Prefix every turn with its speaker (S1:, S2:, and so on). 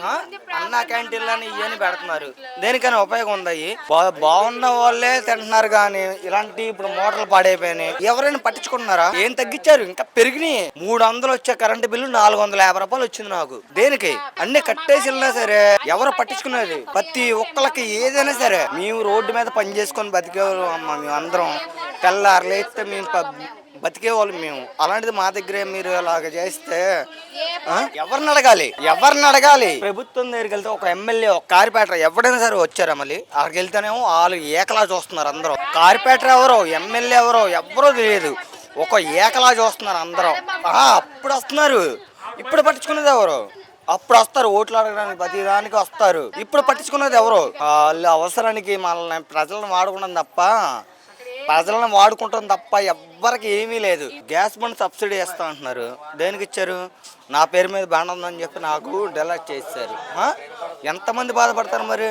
S1: ఆ? అన్నా క్యాంటీన్లని ఇవన్నీ పెడుతున్నారు. దేనికైనా ఉపయోగం ఉందా? ఇయి? బాగున్న వాళ్ళే తింటున్నారు కానీ ఇలాంటి ఇప్పుడు మోటార్లు పాడైపోయినాయి. ఎవరైనా పట్టించుకుంటున్నారా? ఏం తగ్గించారు? ఇంకా పెరిగినాయి. 300 వచ్చే కరెంటు బిల్లు 450 రూపాయలు వచ్చింది నాకు. దేనికి? అన్ని కట్టేసినా సరే ఎవరు పట్టించుకునేది? ప్రతి ఒక్కళ్ళకి ఏదైనా సరే మేము రోడ్డు మీద పని చేసుకొని బతికేవాళ్ళం అమ్మ. మేము అందరం తెల్లారు లేస్తే మేము బతికేవాళ్ళు మేము. అలాంటిది మా దగ్గరే మీరు అలాగ చేస్తే ఎవరిని అడగాలి? ఎవరిని అడగాలి? ప్రభుత్వం దగ్గరికి వెళ్తే ఒక ఎమ్మెల్యే, ఒక కార్పొరేటర్ ఎవరైనా సరే వచ్చారా? మళ్ళీ అక్కడికి వెళ్తేనేమో వాళ్ళు ఏకలా చూస్తున్నారు అందరూ. కార్పొరేటర్ ఎవరో, ఎమ్మెల్యే ఎవరో ఎవ్వరో తెలియదు. ఒక ఏకలా చూస్తున్నారు అందరూ. అప్పుడు వస్తున్నారు. ఇప్పుడు పట్టించుకునేది ఎవరు? అప్పుడు వస్తారు ఓట్లు అడగడానికి, ప్రతి దానికి వస్తారు. ఇప్పుడు పట్టించుకునేది ఎవరు? వాళ్ళు అవసరానికి మనల్ని ప్రజలను వాడుకున్నాం తప్ప ఎవ్వరికి ఏమీ లేదు. గ్యాస్ బండ్ సబ్సిడీ ఇస్తా అంటున్నారు. దేనికి ఇచ్చారు? నా పేరు మీద బండ్ ఉందని చెప్పి నాకు డెలక్ట్ చేశారు. ఎంతమంది బాధపడతారు మరి?